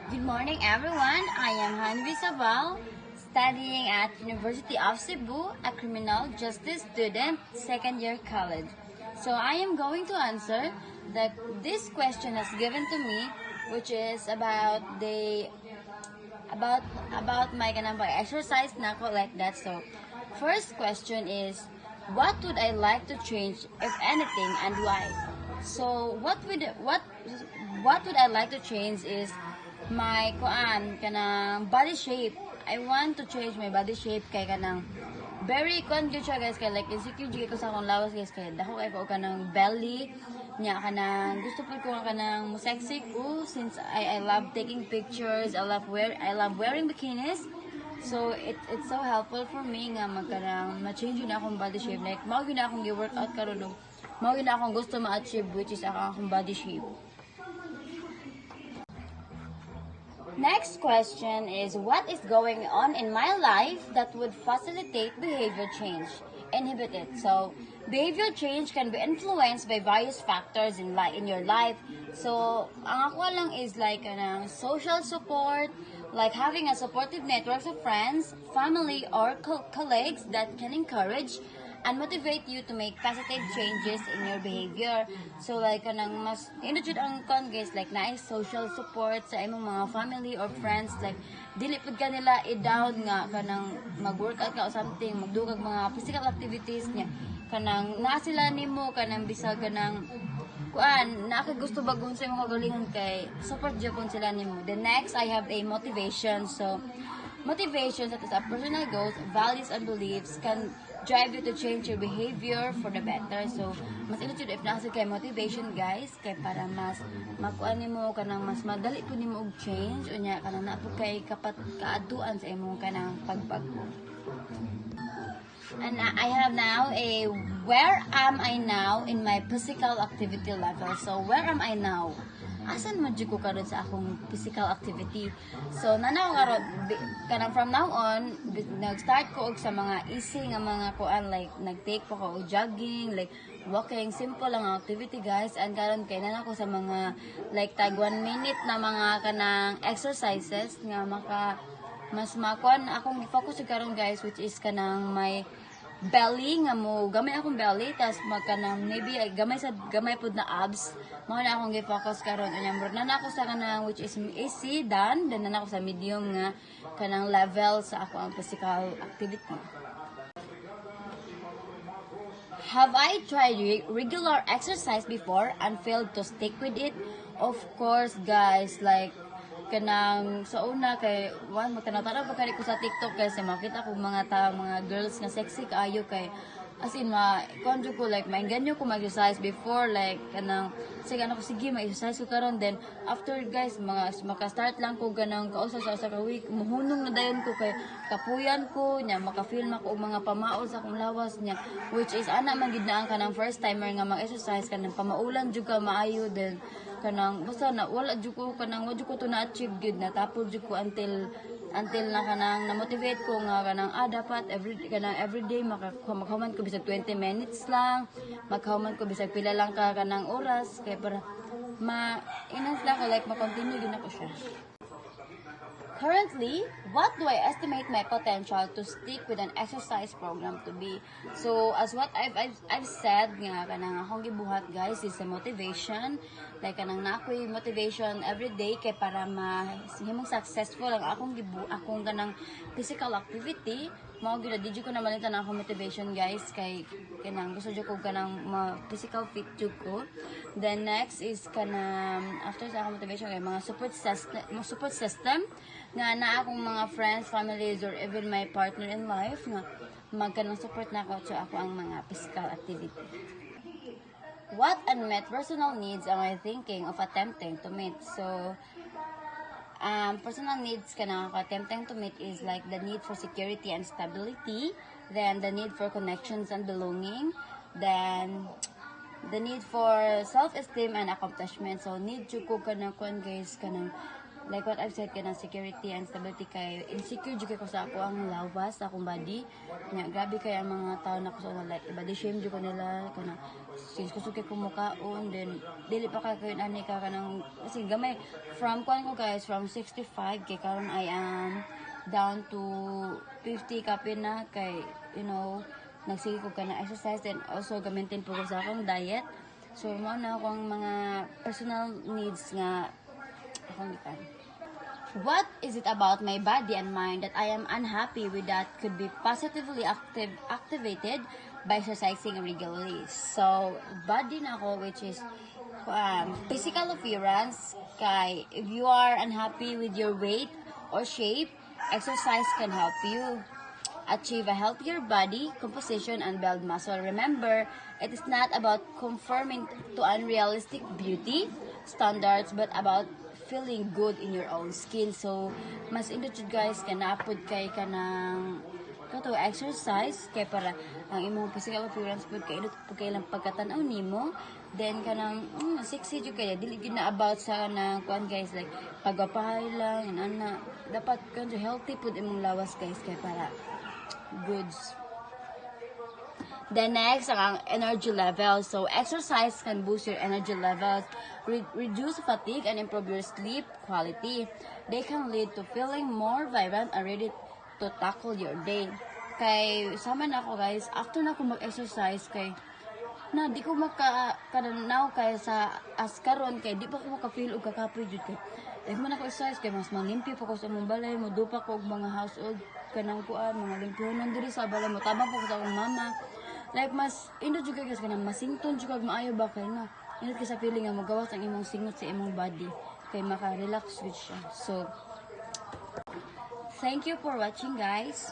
Good morning, everyone. I am Hanvi Sabal, studying at University of Cebu, a criminal justice student, second year college. So I am going to answer this question is given to me, which is about my kanang exercise na ko like that. So first question is, what would I like to change, if anything, and why? So what would I like to change is my kanang body shape. I want to change my body shape kay kanang very con gyud siya guys, kay like insecure gyud ko sa akong lawas guys, kay dako kay ko kanang belly nya kanang gusto po ko kanang mo sexy ko since I love taking pictures. I love wearing bikinis. So it's so helpful for me nga magkanang ma-change yun akong body shape, like mao gyud na akong gi-workout karon no. Mao gyud na akong gusto ma-achieve, which is akong body shape. Next question is, what is going on in my life that would facilitate behavior change? Inhibit it. So, behavior change can be influenced by various factors in your life. So, ang ako lang is like social support, like having a supportive network of friends, family, or colleagues that can encourage and motivate you to make positive changes in your behavior. So like kanang mas inujud ang guys, like nice social support sa imong mga family or friends, like dili pud ka nila i-down nga kanang mag-workout ka or something, magdugag mga physical activities niya, kanang naa sila nimo, kanang bisag kanang na gusto bagon sa imong kagalingon, kay support gyapon sila nimo. The next, I have a motivation. So motivation, that is a personal goals, values, and beliefs can drive you to change your behavior for the better. So, mas ilutid if nasa kay motivation guys, kay para mas makuan nimo kanang mas madali po nimo og change, unya kanang na po kay kaatuan sa imong kanang pagbago. And I have now where am I now in my physical activity level? So, where am I now? Asan man jud ko karon sa akong physical activity? So nanaw karon kanang from now on nag-start ko og sa mga easy nga mga kuan, like nag-take pa ko og jogging, like walking, simple lang ang activity guys. And karon kay nana ko sa mga like tag 1 minute na mga kanang exercises nga mas makuan akong gi-focus karon guys, which is kanang my belly nga mo gamay akong belly, tas magkanang maybe gamay pud na abs, mao na akong gi-focus karon. Unya murag na ako sa kanang which is easy done, then na ako sa medium nga kanang level sa ako ang physical activity. Have I tried regular exercise before and failed to stick with it? Of course guys, like kanang sa una kay magtanaw-tanaw pa kani ko sa TikTok kasi makita ko mga girls nga sexy kaayo, kay as in konjo ko like mainganyo ko mag-exercise before, like kanang sige mag-exercise ko karon, then after guys maka-start lang ko ganang kausa sa ka week muhunong na dayon ko, kay kapuyan ko nya maka-feel ako og mga pamaol sa akong lawas nya, which is ana man gid na ang kanang first timer nga mag-exercise kanang pamaulan jud ka maayo, then kanang basta na wala jud ko kanang wa jud ko to na achieve gid na tapos jud ko until na kanang na motivate ko nga kanang dapat everyday maghuman ko bisag 20 minutes lang, maghuman ko bisag pila lang ka kanang oras, kay para ma-enhance lang ko, like ma-continue gyud ako siya. Currently, what do I estimate my potential to stick with an exercise program to be? So, as what I've said nga kanang akong gibuhat guys is a motivation, like kanang nakoy motivation every day kay para mahimong successful ang akong kanang physical activity. Mao gyud di ko na malitan ang akong motivation guys, kay kanang gusto jud ko kanang physical fit jud ko. Then next is kanang after sa akong motivation kay mga support system nga na akong mga friends, families, or even my partner in life nga magkanang support na ako sa ako ang mga physical activity. What unmet personal needs am I thinking of attempting to meet? So, personal needs kanang attempting to meet is like the need for security and stability, then the need for connections and belonging, then the need for self-esteem and accomplishment. So, need jud ko kanang guys kanang like what I've said kanang security and stability kay insecure jud ko sa ako ang lawas sa akong body. Nya grabe kay ang mga tao na ko sa like body shame jud ko nila kanang since kusuki ko mukaon then dili pa kay kayo ani ka kanang kasi gamay from kuan ko guys from 65 kay karon I am down to 50 kapin na kay you know nagsige ko ka na exercise and also ga-maintain po ko sa akong diet. So, mo na akong mga personal needs nga akong gikan. What is it about my body and mind that I am unhappy with that could be positively activated by exercising regularly? So, body na ako which is physical appearance. Kay, if you are unhappy with your weight or shape, exercise can help you achieve a healthier body composition and build muscle. Remember, it is not about conforming to unrealistic beauty standards but about feeling good in your own skin. So, mas indot guys ka naapod kay ka ng kato exercise kay para ang imong physical appearance pud kay indot pud kay lang pagkatan-aw nimo then kanang sexy jud kay dili gid na about sa nang kuan guys like pagwapahay lang ana dapat kanjo healthy pud imong lawas guys kay para goods. The next, ang energy level. So, exercise can boost your energy levels, reduce fatigue, and improve your sleep quality. They can lead to feeling more vibrant and ready to tackle your day. Kay, sama na ako guys, after na ako mag-exercise, kay, na di ko makakadanaw kay sa askaron, kay di pa ko makafeel o kakapoy jud kay. Like man ako exercise, kay mas malimpyo pa ko sa mong balay, mo dupa ko og mga household, kanang kuan, mga limpyonan diri sa balay mo, tabang po ko sa akong mama. Like mas indot jud kay kanang masington jud kag maayo ba kay na. Indot kay sa feeling nga magawas ang imong singot sa imong body kay maka-relax with siya. So thank you for watching guys.